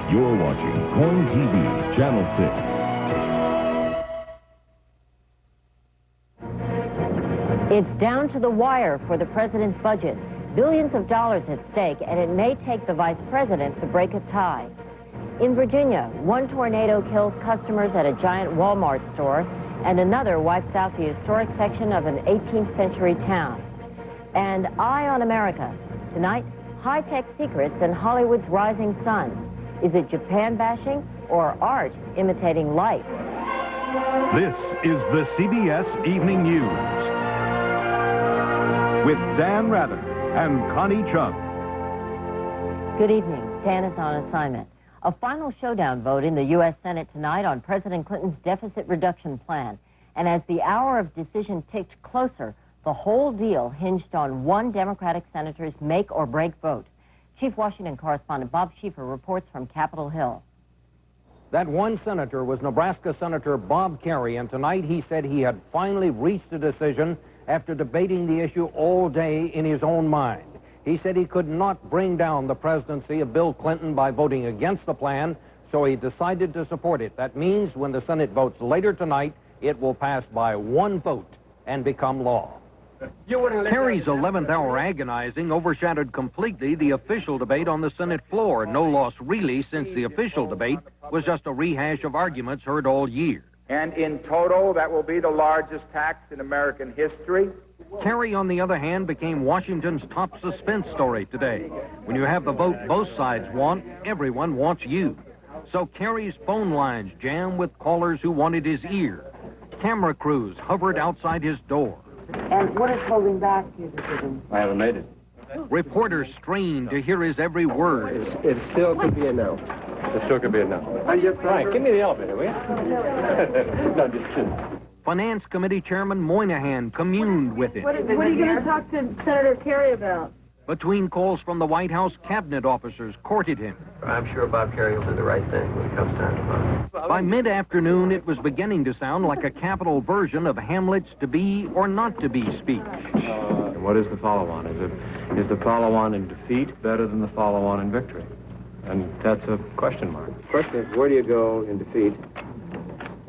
You're watching Home TV, Channel 6. It's down to the wire for the president's budget. Billions of dollars at stake, and it may take the vice president to break a tie. In Virginia, one tornado kills customers at a giant Walmart store, and another wipes out the historic section of an 18th century town. And Eye on America. Tonight, high-tech secrets and Hollywood's rising sun. Is it Japan bashing or art imitating life? This is the CBS Evening News with Dan Rather and Connie Chung. Good evening. Dan is on assignment. A final showdown vote in the U.S. Senate tonight on President Clinton's deficit reduction plan. And as the hour of decision ticked closer, the whole deal hinged on one Democratic senator's make or break vote. Chief Washington correspondent Bob Schieffer reports from Capitol Hill. That one senator was Nebraska Senator Bob Kerrey, and tonight he said he had finally reached a decision after debating the issue all day in his own mind. He said he could not bring down the presidency of Bill Clinton by voting against the plan, so he decided to support it. That means when the Senate votes later tonight, it will pass by one vote and become law. Kerry's 11th hour agonizing overshadowed completely the official debate on the Senate floor. No loss really, since the official debate was just a rehash of arguments heard all year. And in total, that will be the largest tax in American history. Kerry, on the other hand, became Washington's top suspense story today. When you have the vote both sides want, everyone wants you. So Kerry's phone lines jammed with callers who wanted his ear. Camera crews hovered outside his door. And what is holding back your decision? I haven't made it. Reporters strained to hear his every word. It still could be a no. It still could be a no. Frank, give me the elevator, will you? No, just kidding. Finance Committee Chairman Moynihan communed with it. What are you going to talk to Senator Kerry about? Between calls from the White House, cabinet officers courted him. I'm sure Bob Kerrey will do the right thing when it comes time to vote. By mid-afternoon, it was beginning to sound like a capital version of Hamlet's to be or not to be speech. What is the follow-on? Is the follow-on in defeat better than the follow-on in victory? And that's a question mark. The question is, where do you go in defeat?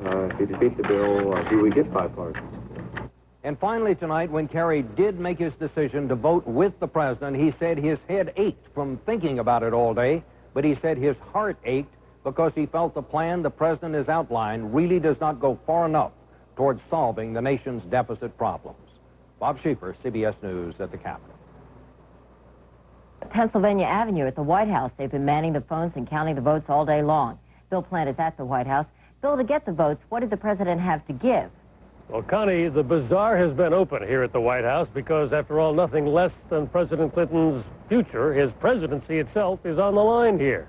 If you defeat the bill, do we get bipartisan? And finally tonight, when Kerry did make his decision to vote with the president, he said his head ached from thinking about it all day, but he said his heart ached because he felt the plan the president has outlined really does not go far enough towards solving the nation's deficit problems. Bob Schieffer, CBS News at the Capitol. Pennsylvania Avenue at the White House. They've been manning the phones and counting the votes all day long. Bill Plant is at the White House. Bill, to get the votes, what did the president have to give? Well, Connie, the bazaar has been open here at the White House because, after all, nothing less than President Clinton's future, his presidency itself, is on the line here.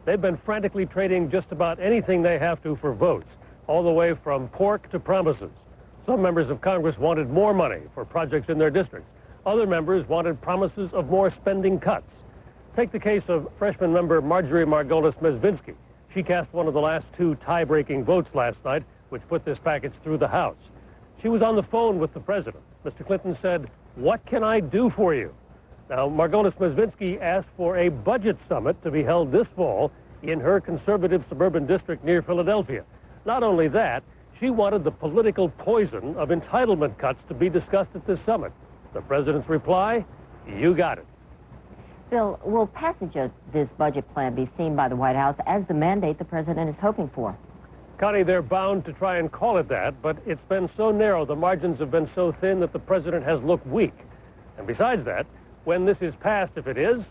They've been frantically trading just about anything they have to for votes, all the way from pork to promises. Some members of Congress wanted more money for projects in their districts. Other members wanted promises of more spending cuts. Take the case of freshman member Marjorie Margolis-Mezvinsky. She cast one of the last two tie-breaking votes last night, which put this package through the House. She was on the phone with the president. Mr. Clinton said, "What can I do for you?" Now, Margolis-Mezvinsky asked for a budget summit to be held this fall in her conservative suburban district near Philadelphia. Not only that, she wanted the political poison of entitlement cuts to be discussed at this summit. The president's reply, "You got it." Bill, will passage of this budget plan be seen by the White House as the mandate the president is hoping for? Connie, they're bound to try and call it that, but it's been so narrow, the margins have been so thin that the president has looked weak. And besides that, when this is passed, if it is,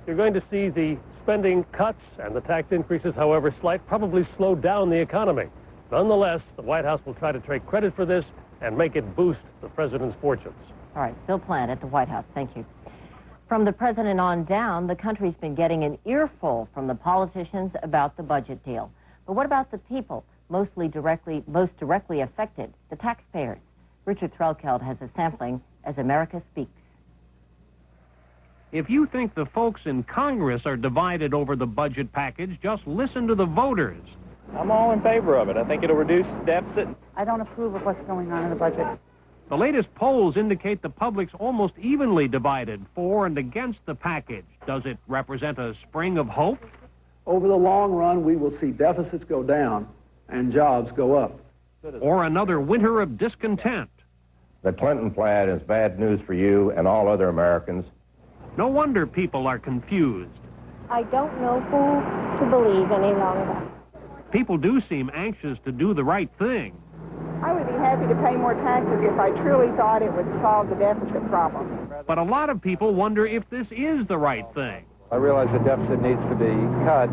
you're going to see the spending cuts and the tax increases, however slight, probably slow down the economy. Nonetheless, the White House will try to take credit for this and make it boost the president's fortunes. All right, Bill Plant at the White House. Thank you. From the president on down, the country's been getting an earful from the politicians about the budget deal. But what about the people most directly affected, the taxpayers? Richard Threlkeld has a sampling as America Speaks. If you think the folks in Congress are divided over the budget package, just listen to the voters. I'm all in favor of it. I think it'll reduce the deficit. I don't approve of what's going on in the budget. The latest polls indicate the public's almost evenly divided for and against the package. Does it represent a spring of hope? over the long run, we will see deficits go down and jobs go up. Or another winter of discontent. The Clinton plan is bad news for you and all other Americans. No wonder people are confused. I don't know who to believe any longer. People do seem anxious to do the right thing. I would be happy to pay more taxes if I truly thought it would solve the deficit problem. But a lot of people wonder if this is the right thing. I realize the deficit needs to be cut,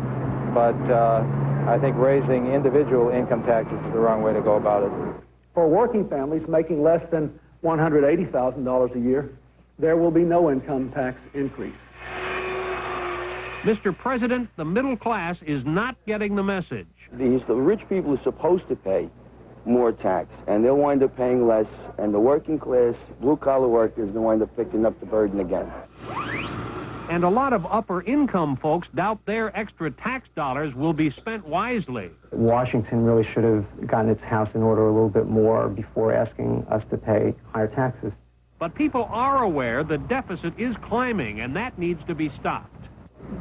but I think raising individual income taxes is the wrong way to go about it. For working families making less than $180,000 a year, there will be no income tax increase. Mr. President, the middle class is not getting the message. The rich people are supposed to pay more tax, and they'll wind up paying less, and the working class, blue-collar workers, will wind up picking up the burden again. And a lot of upper-income folks doubt their extra tax dollars will be spent wisely. Washington really should have gotten its house in order a little bit more before asking us to pay higher taxes. But people are aware the deficit is climbing, and that needs to be stopped.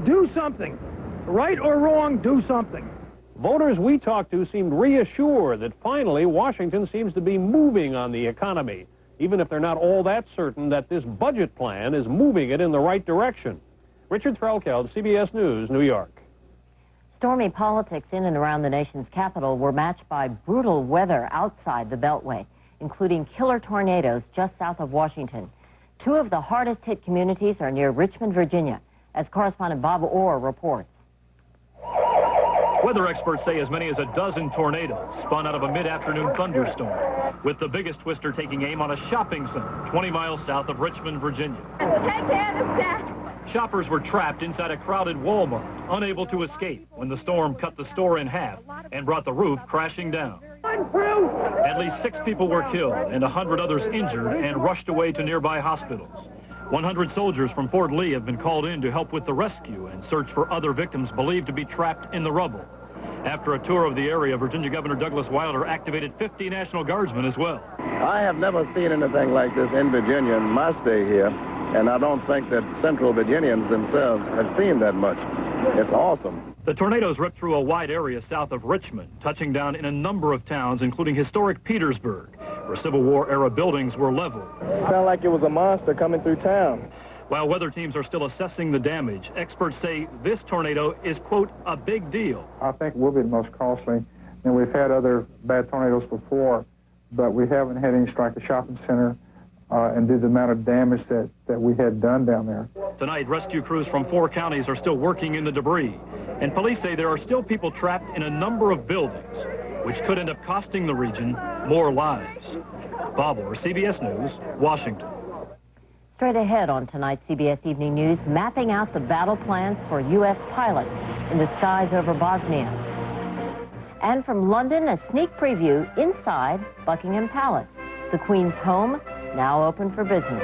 Do something. Right or wrong, do something. Voters we talked to seemed reassured that finally Washington seems to be moving on the economy, even if they're not all that certain that this budget plan is moving it in the right direction. Richard Threlkeld, CBS News, New York. Stormy politics in and around the nation's capital were matched by brutal weather outside the Beltway, including killer tornadoes just south of Washington. Two of the hardest hit communities are near Richmond, Virginia, as correspondent Bob Orr reports. Weather experts say as many as a dozen tornadoes spun out of a mid-afternoon thunderstorm, with the biggest twister taking aim on a shopping center 20 miles south of Richmond, Virginia. Take care of the staff. Shoppers were trapped inside a crowded Walmart, unable to escape when the storm cut the store in half and brought the roof crashing down. At least 6 people were killed and 100 others injured and rushed away to nearby hospitals. 100 soldiers from Fort Lee have been called in to help with the rescue and search for other victims believed to be trapped in the rubble. After a tour of the area, Virginia Governor Douglas Wilder activated 50 National Guardsmen as well. I have never seen anything like this in Virginia in my stay here, and I don't think that Central Virginians themselves have seen that much. It's awesome. The tornadoes ripped through a wide area south of Richmond, touching down in a number of towns, including historic Petersburg, where Civil War-era buildings were leveled. It sounded like it was a monster coming through town. While weather teams are still assessing the damage, experts say this tornado is, quote, a big deal. I think it will be the most costly. And we've had other bad tornadoes before, but we haven't had any strike a shopping center and do the amount of damage that we had done down there. Tonight, rescue crews from 4 counties are still working in the debris, and police say there are still people trapped in a number of buildings, which could end up costing the region more lives. Bob Orr, CBS News, Washington. Straight ahead on tonight's CBS Evening News, mapping out the battle plans for U.S. pilots in the skies over Bosnia. And from London, a sneak preview inside Buckingham Palace, the Queen's home, now open for business.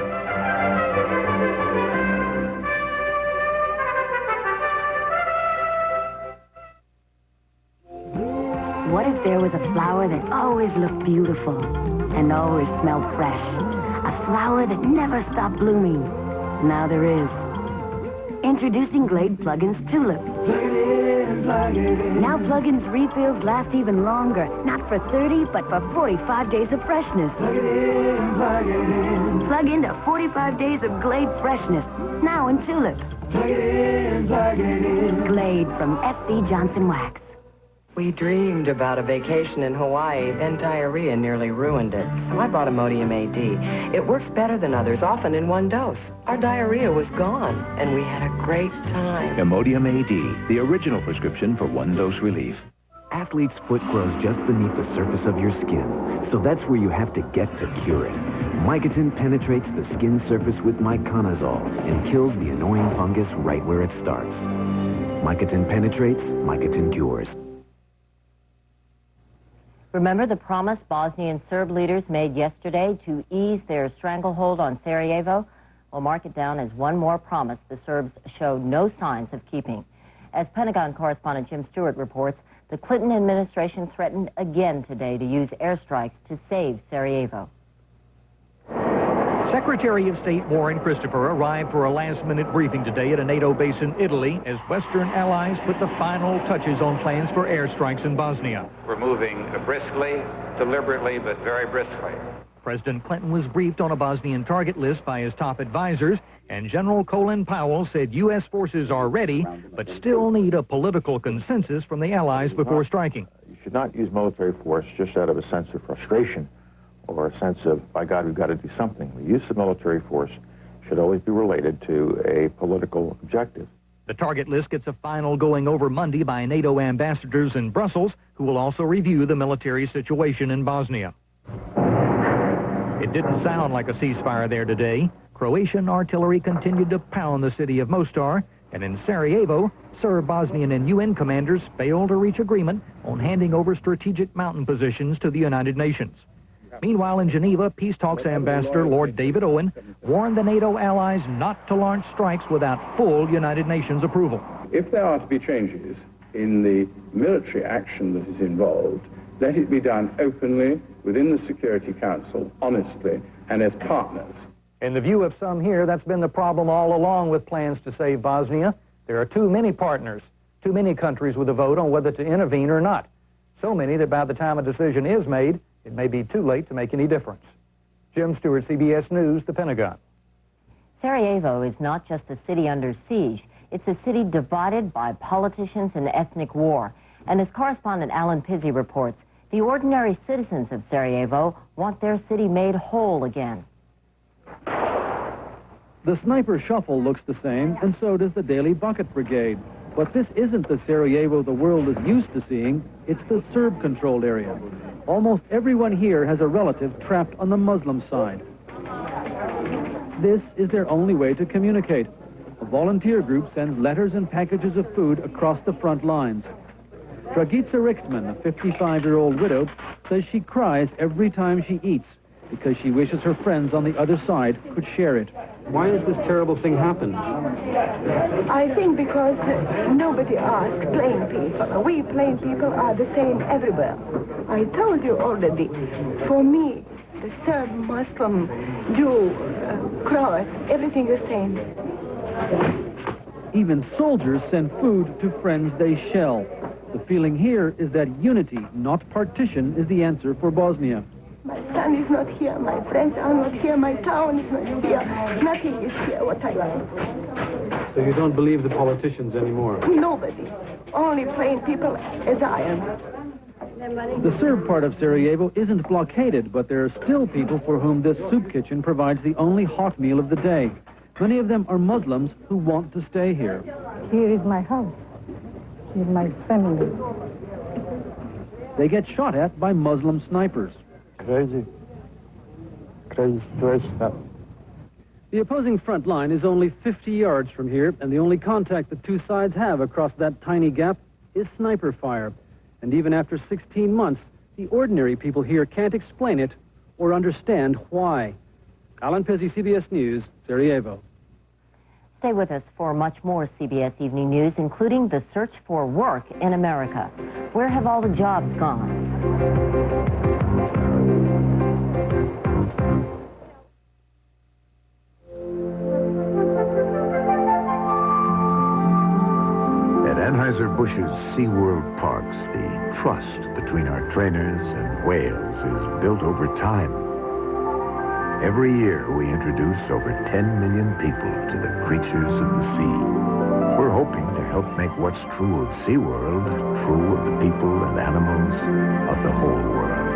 What if there was a flower that always looked beautiful and always smelled fresh? A flower that never stopped blooming. Now there is. Introducing Glade Plug-ins Tulip. Now Plug-ins refills last even longer. Not for 30, but for 45 days of freshness. Plug into 45 days of Glade freshness. Now in Tulip. Glade from F.C. Johnson Wax. We dreamed about a vacation in Hawaii, then diarrhea nearly ruined it. So I bought Imodium AD. It works better than others, often in one dose. Our diarrhea was gone, and we had a great time. Imodium AD, the original prescription for one-dose relief. Athlete's foot grows just beneath the surface of your skin, so that's where you have to get to cure it. Mycotin penetrates the skin surface with miconazole and kills the annoying fungus right where it starts. Mycotin penetrates, Mycotin cures. Remember the promise Bosnian Serb leaders made yesterday to ease their stranglehold on Sarajevo? Well, mark it down as one more promise the Serbs showed no signs of keeping. As Pentagon correspondent Jim Stewart reports, the Clinton administration threatened again today to use airstrikes to save Sarajevo. Secretary of State Warren Christopher arrived for a last-minute briefing today at a NATO base in Italy as Western allies put the final touches on plans for airstrikes in Bosnia. We're moving briskly, deliberately, but very briskly. President Clinton was briefed on a Bosnian target list by his top advisors, and General Colin Powell said U.S. forces are ready, but still need a political consensus from the allies before striking. You should not use military force just out of a sense of frustration or a sense of, by God, we've got to do something. The use of military force should always be related to a political objective. The target list gets a final going over Monday by NATO ambassadors in Brussels, who will also review the military situation in Bosnia. It didn't sound like a ceasefire there today. Croatian artillery continued to pound the city of Mostar, and in Sarajevo, Serb, Bosnian, and UN commanders failed to reach agreement on handing over strategic mountain positions to the United Nations. Meanwhile, in Geneva, Peace Talks Ambassador Lord David Owen warned the NATO allies not to launch strikes without full United Nations approval. If there are to be changes in the military action that is involved, let it be done openly within the Security Council, honestly, and as partners. In the view of some here, that's been the problem all along with plans to save Bosnia. There are too many partners, too many countries with a vote on whether to intervene or not. So many that by the time a decision is made, it may be too late to make any difference. Jim Stewart, CBS News, the Pentagon. Sarajevo is not just a city under siege. It's a city divided by politicians and ethnic war. And as correspondent Alan Pizzi reports, the ordinary citizens of Sarajevo want their city made whole again. The sniper shuffle looks the same, and so does the Daily Bucket Brigade. But this isn't the Sarajevo the world is used to seeing. It's the Serb-controlled area. Almost everyone here has a relative trapped on the Muslim side. This is their only way to communicate. A volunteer group sends letters and packages of food across the front lines. Dragica Richtman, a 55-year-old widow, says she cries every time she eats because she wishes her friends on the other side could share it. Why has this terrible thing happened? I think because nobody asked plain people. We plain people are the same everywhere. I told you already, for me, the Serb, Muslim, Jew, Croat, everything the same. Even soldiers send food to friends they shell. The feeling here is that unity, not partition, is the answer for Bosnia. My son is not here, my friends are not here, my town is not here, nothing is here what I want. So you don't believe the politicians anymore? Nobody, only plain people as I am. The Serb part of Sarajevo isn't blockaded, but there are still people for whom this soup kitchen provides the only hot meal of the day. Many of them are Muslims who want to stay here. Here is my house. Here is my family. They get shot at by Muslim snipers. Crazy situation. The opposing front line is only 50 yards from here, and the only contact the two sides have across that tiny gap is sniper fire. And even after 16 months, the ordinary people here can't explain it or understand why. Alan Pizzi, CBS News, Sarajevo. Stay with us for much more CBS Evening News, including the search for work in America. Where have all the jobs gone? Anheuser-Busch's SeaWorld parks, the trust between our trainers and whales is built over time. Every year, we introduce over 10 million people to the creatures of the sea. We're hoping to help make what's true of SeaWorld true of the people and animals of the whole world.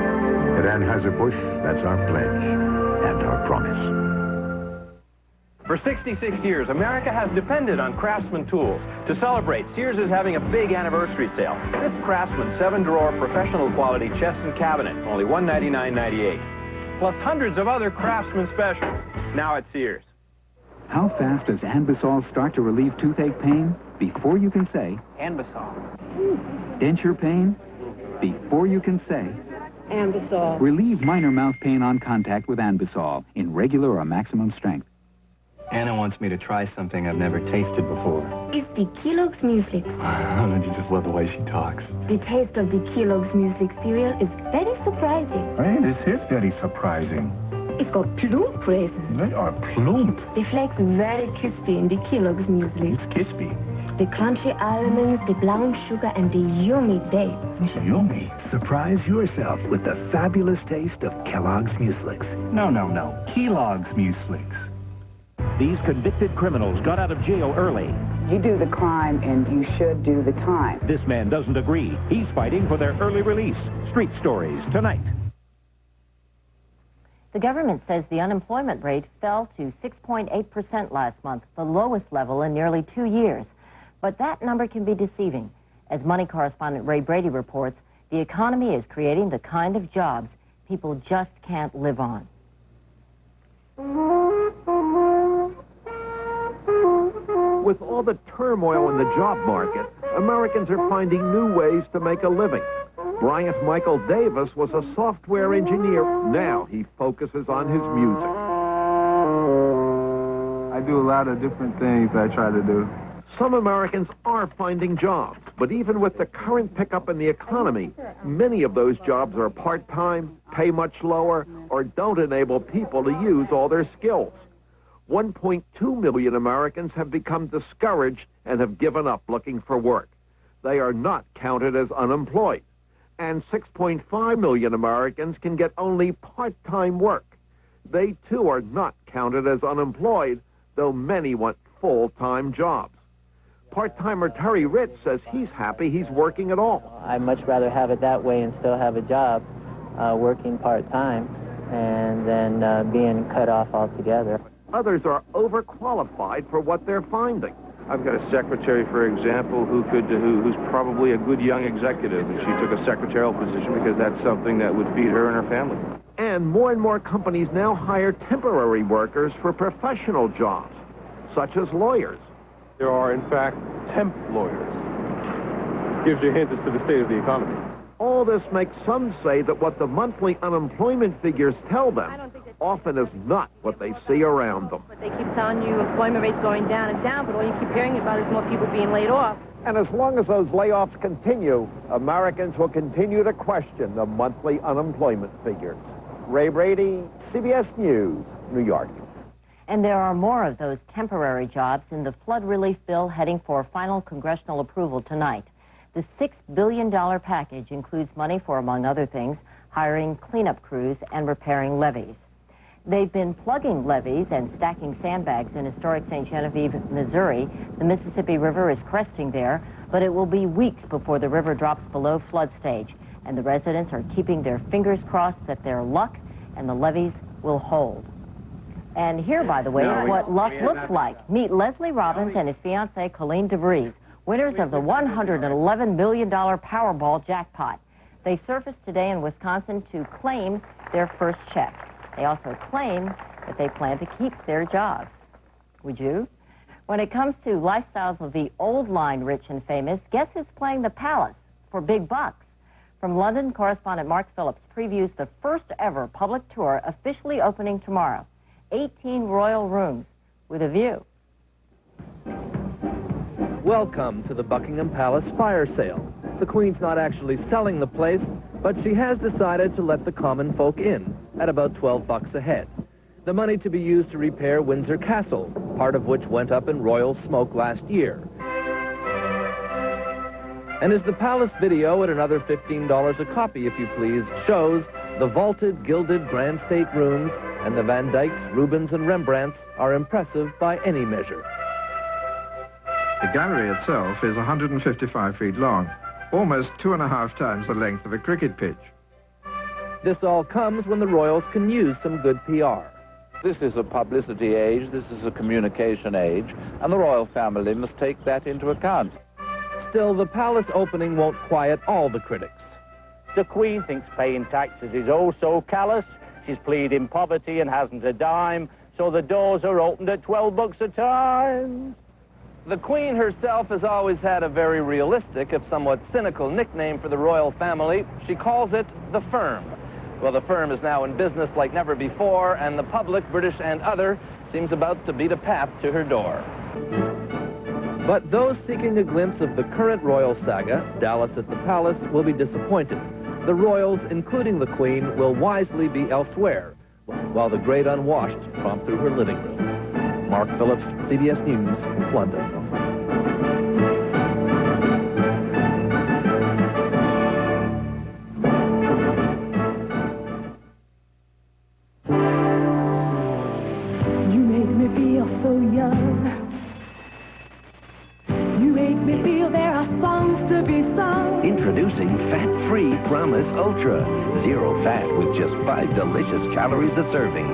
At Anheuser-Busch, that's our pledge and our promise. For 66 years, America has depended on Craftsman tools. To celebrate, Sears is having a big anniversary sale. This Craftsman 7-drawer professional quality chest and cabinet, only $199.98. Plus hundreds of other Craftsman specials, now at Sears. How fast does Anbesol start to relieve toothache pain? Before you can say... Anbesol. Denture pain? Before you can say... Anbesol. Relieve minor mouth pain on contact with Anbesol in regular or maximum strength. Anna wants me to try something I've never tasted before. It's the Kellogg's Muesli. Don't you just love the way she talks? The taste of the Kellogg's Muesli cereal is very surprising. Hey, this is very surprising. It's got plump raisins. They are plump. The flakes very crispy in the Kellogg's muesli. It's crispy. The crunchy almonds, the brown sugar, and the yummy dates. It's yummy. Surprise yourself with the fabulous taste of Kellogg's Mueslix. No. Kellogg's Mueslix. These convicted criminals got out of jail early. You do the crime and you should do the time. This man doesn't agree. He's fighting for their early release. Street Stories tonight. The government says the unemployment rate fell to 6.8% last month, the lowest level in nearly 2 years. But that number can be deceiving. As money correspondent Ray Brady reports, the economy is creating the kind of jobs people just can't live on. With all the turmoil in the job market, Americans are finding new ways to make a living. Bryant Michael Davis was a software engineer. Now he focuses on his music. I do a lot of different things I try to do. Some Americans are finding jobs, but even with the current pickup in the economy, many of those jobs are part-time, pay much lower, or don't enable people to use all their skills. 1.2 million Americans have become discouraged and have given up looking for work. They are not counted as unemployed. And 6.5 million Americans can get only part-time work. They, too, are not counted as unemployed, though many want full-time jobs. Part-timer Terry Ritz says he's happy he's working at all. I'd much rather have it that way and still have a job, working part-time, and then being cut off altogether. Others are overqualified for what they're finding. I've got a secretary, for example, who's probably a good young executive, and she took a secretarial position because that's something that would feed her and her family. And more companies now hire temporary workers for professional jobs, such as lawyers. There are, in fact, temp lawyers. Gives you a hint as to the state of the economy. All this makes some say that what the monthly unemployment figures tell them often is not what they see around them. But they keep telling you employment rate's going down and down, but all you keep hearing about is more people being laid off. And as long as those layoffs continue, Americans will continue to question the monthly unemployment figures. Ray Brady, CBS News, New York. And there are more of those temporary jobs in the flood relief bill heading for final congressional approval tonight. The $6 billion package includes money for, among other things, hiring cleanup crews and repairing levees. They've been plugging levees and stacking sandbags in historic St. Genevieve, Missouri. The Mississippi River is cresting there, but it will be weeks before the river drops below flood stage. And the residents are keeping their fingers crossed that their luck and the levees will hold. And here, by the way, is what luck looks like. Meet Leslie Robbins and his fiancée, Colleen DeVries, winners of the $111 million Powerball jackpot. They surfaced today in Wisconsin to claim their first check. They also claim that they plan to keep their jobs. Would you? When it comes to lifestyles of the old line rich and famous, guess who's playing the Palace for big bucks? From London, correspondent Mark Phillips previews the first ever public tour officially opening tomorrow. 18 royal rooms with a view. Welcome to the Buckingham Palace fire sale. The Queen's not actually selling the place, but she has decided to let the common folk in at about $12 a head. The money to be used to repair Windsor Castle, part of which went up in royal smoke last year. And as the palace video at another $15 a copy, if you please, shows, the vaulted, gilded Grand State rooms and the Van Dycks, Rubens, and Rembrandts are impressive by any measure. The gallery itself is 155 feet long, almost 2.5 times the length of a cricket pitch. This all comes when the royals can use some good PR. This is a publicity age, this is a communication age, and the royal family must take that into account. Still, the palace opening won't quiet all the critics. The Queen thinks paying taxes is oh so callous. She's pleading poverty and hasn't a dime, so the doors are opened at $12 a time. The Queen herself has always had a very realistic, if somewhat cynical, nickname for the royal family. She calls it the Firm. Well, the Firm is now in business like never before, and the public, British and other, seems about to beat a path to her door. But those seeking a glimpse of the current royal saga, Dallas at the Palace, will be disappointed. The royals, including the Queen, will wisely be elsewhere, while while the great unwashed tromp through her living room. Mark Phillips, CBS News, London. You make me feel so young. You make me feel there are songs to be sung. Introducing Fat-Free Promise Ultra. Zero fat with just 5 delicious calories a serving.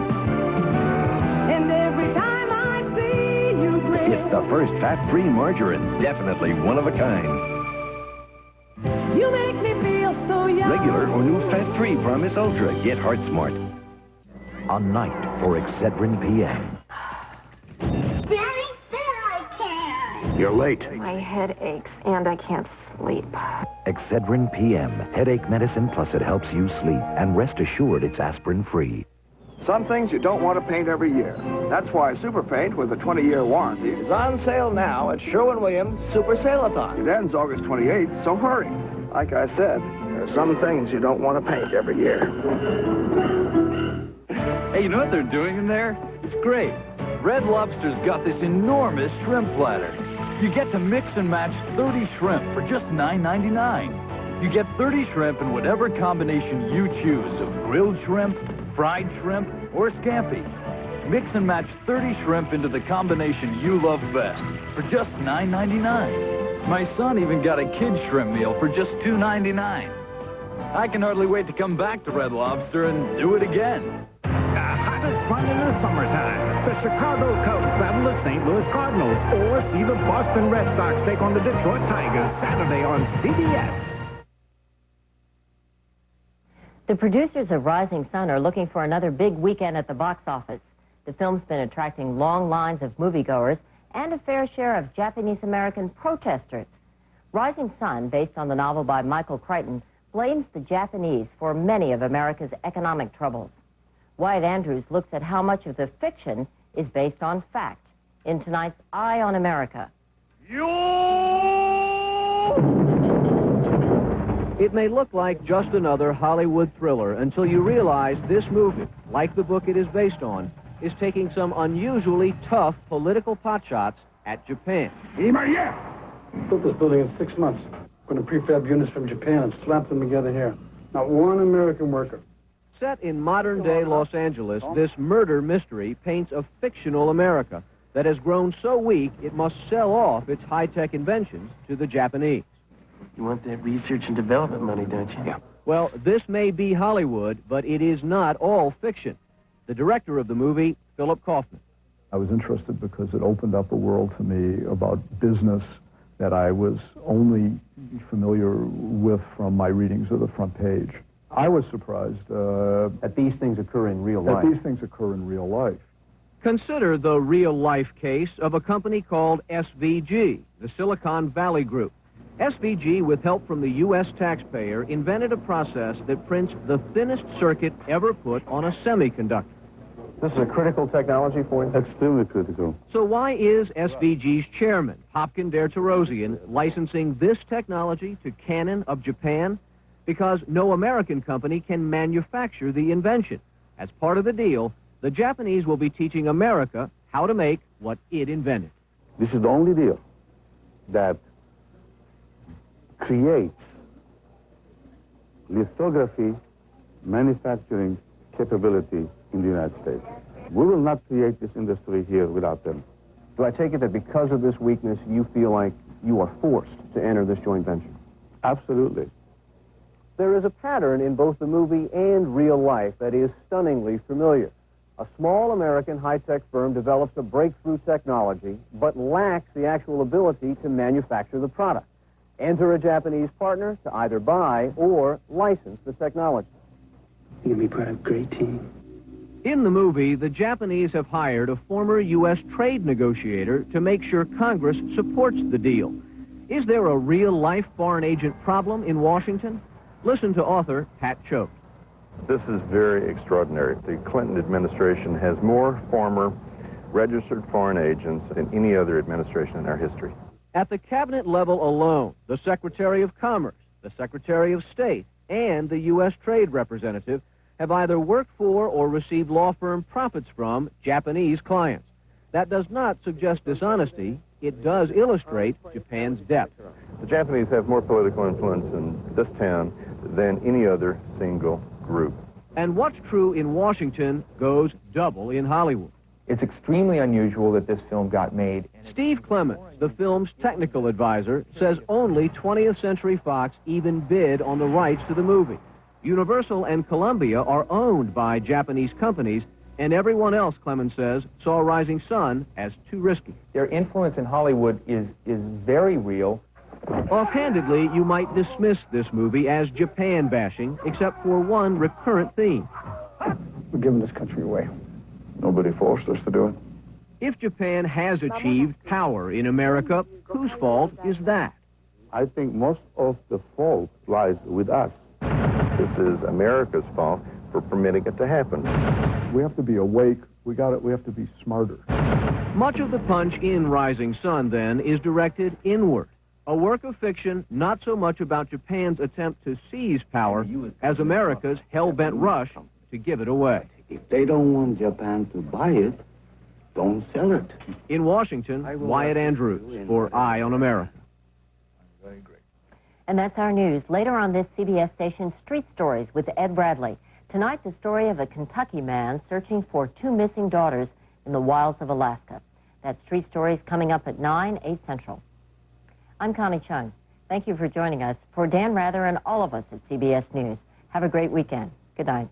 And every time I see you grin, It's the first fat-free margarine. Definitely one of a kind. you make me feel so young. Regular or new Fat-Free Promise Ultra. Get heart smart. A night for Excedrin PM. Daddy said I can. You're late. My head aches and I can't sleep. Excedrin PM. Headache medicine, plus it helps you sleep. And rest assured it's aspirin-free. Some things you don't want to paint every year. That's why Super Paint with a 20-year warranty is on sale now at Sherwin-Williams Super Sale-a-thon. It ends August 28th, so hurry. Like I said, there are some things you don't want to paint every year. Hey, you know what they're doing in there? It's great. Red Lobster's got this enormous shrimp platter. You get to mix and match 30 shrimp for just $9.99. You get 30 shrimp in whatever combination you choose of grilled shrimp, fried shrimp, or scampi. Mix and match 30 shrimp into the combination you love best for just $9.99. My son even got a kid's shrimp meal for just $2.99. I can hardly wait to come back to Red Lobster and do it again. Hottest fun in the summertime. The Chicago Cubs battle the St. Louis Cardinals, or see the Boston Red Sox take on the Detroit Tigers Saturday on CBS. The producers of Rising Sun are looking for another big weekend at the box office. The film's been attracting long lines of moviegoers and a fair share of Japanese-American protesters. Rising Sun, based on the novel by Michael Crichton, blames the Japanese for many of America's economic troubles. Wyatt Andrews looks at how much of the fiction is based on fact in tonight's Eye on America. It may look like just another Hollywood thriller until you realize this movie, like the book it is based on, is taking some unusually tough political potshots at Japan. Built this building in 6 months. Put in prefab units from Japan and slapped them together here. Not one American worker. Set in modern-day Los Angeles, this murder mystery paints a fictional America that has grown so weak it must sell off its high-tech inventions to the Japanese. You want that research and development money, don't you? Yeah. Well, this may be Hollywood, but it is not all fiction. The director of the movie, Philip Kaufman. I was interested because it opened up a world to me about business that I was only familiar with from my readings of the front page. I was surprised that these things occur in real life. That these things occur in real life. Consider the real-life case of a company called SVG, the Silicon Valley Group. SVG, with help from the U.S. taxpayer, invented a process that prints the thinnest circuit ever put on a semiconductor. This is a critical technology for you? Extremely critical. So why is SVG's chairman, Hopkin Dertarosian, licensing this technology to Canon of Japan? Because no American company can manufacture the invention. As part of the deal, the Japanese will be teaching America how to make what it invented. This is the only deal that creates lithography manufacturing capability in the United States. We will not create this industry here without them. Do I take it that because of this weakness, you feel like you are forced to enter this joint venture? Absolutely. There is a pattern in both the movie and real life that is stunningly familiar. A small American high-tech firm develops a breakthrough technology, but lacks the actual ability to manufacture the product. Enter a Japanese partner to either buy or license the technology. You're going to be part of a great team. In the movie, the Japanese have hired a former U.S. trade negotiator to make sure Congress supports the deal. Is there a real-life foreign agent problem in Washington? Listen to author Pat Choate. This is very extraordinary. The Clinton administration has more former registered foreign agents than any other administration in our history. At the cabinet level alone, the Secretary of Commerce, the Secretary of State, and the U.S. Trade Representative have either worked for or received law firm profits from Japanese clients. That does not suggest dishonesty. It does illustrate Japan's depth. The Japanese have more political influence in this town than any other single group. And what's true in Washington goes double in Hollywood. It's extremely unusual that this film got made. Steve Clements, the film's technical advisor, says only 20th Century Fox even bid on the rights to the movie. Universal and Columbia are owned by Japanese companies, and everyone else, Clemens says, saw Rising Sun as too risky. Their influence in Hollywood is very real. Offhandedly, you might dismiss this movie as Japan bashing, except for one recurrent theme. We're giving this country away. Nobody forced us to do it. If Japan has achieved power in America, whose fault is that? I think most of the fault lies with us. This is America's fault for permitting it to happen. We have to be awake. We have to be smarter. Much of the punch in Rising Sun, then, is directed inward. A work of fiction not so much about Japan's attempt to seize power as America's hell-bent rush to give it away. If they don't want Japan to buy it, don't sell it. In Washington, Wyatt Andrews for Eye on America. And that's our news. Later on this CBS station, Street Stories with Ed Bradley. Tonight, the story of a Kentucky man searching for 2 missing daughters in the wilds of Alaska. That's Street Stories coming up at 9, 8 Central. I'm Connie Chung. Thank you for joining us. For Dan Rather and all of us at CBS News, have a great weekend. Good night.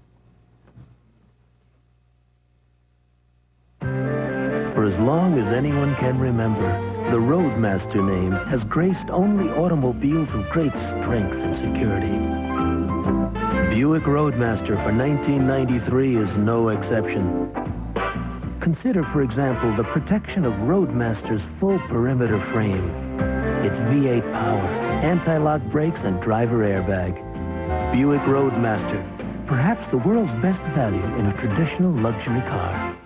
For as long as anyone can remember, the Roadmaster name has graced only automobiles of great strength and security. Buick Roadmaster for 1993 is no exception. Consider, for example, the protection of Roadmaster's full perimeter frame. Its V8 power, anti-lock brakes, and driver airbag. Buick Roadmaster, perhaps the world's best value in a traditional luxury car.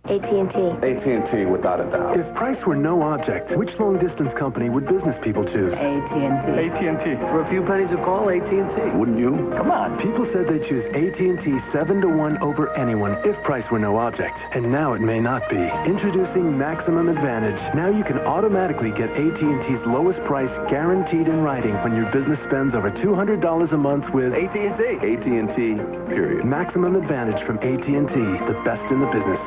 AT&T. AT&T, without a doubt. If price were no object, which long-distance company would business people choose? AT&T. AT&T. For a few pennies a call, AT&T. Wouldn't you? Come on. People said they'd choose AT&T 7-to-1 over anyone if price were no object. And now it may not be. Introducing Maximum Advantage. Now you can automatically get AT&T's lowest price guaranteed in writing when your business spends over $200 a month with AT&T. AT&T, period. Maximum Advantage from AT&T, the best in the business.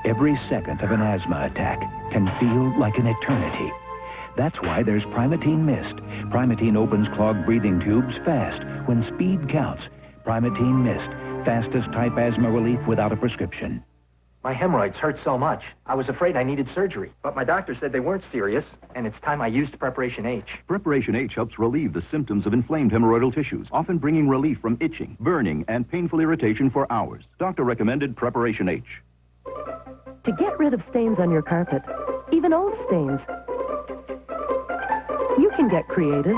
Every second of an asthma attack can feel like an eternity. That's why there's Primatene Mist. Primatene opens clogged breathing tubes fast when speed counts. Primatene Mist, fastest type asthma relief without a prescription. My hemorrhoids hurt so much, I was afraid I needed surgery. But my doctor said they weren't serious, and it's time I used Preparation H. Preparation H helps relieve the symptoms of inflamed hemorrhoidal tissues, often bringing relief from itching, burning, and painful irritation for hours. Doctor recommended Preparation H. To get rid of stains on your carpet, even old stains, you can get creative.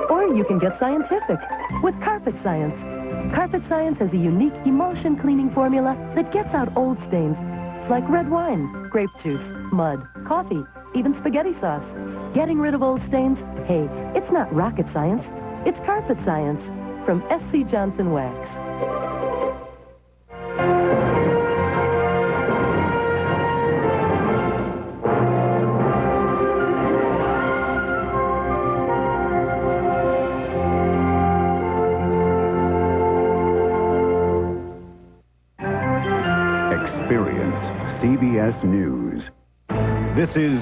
Or you can get scientific with Carpet Science. Carpet Science has a unique emulsion cleaning formula that gets out old stains like red wine, grape juice, mud, coffee, even spaghetti sauce. Getting rid of old stains? Hey, it's not rocket science. It's Carpet Science from S.C. Johnson Wax. Experience CBS News. This is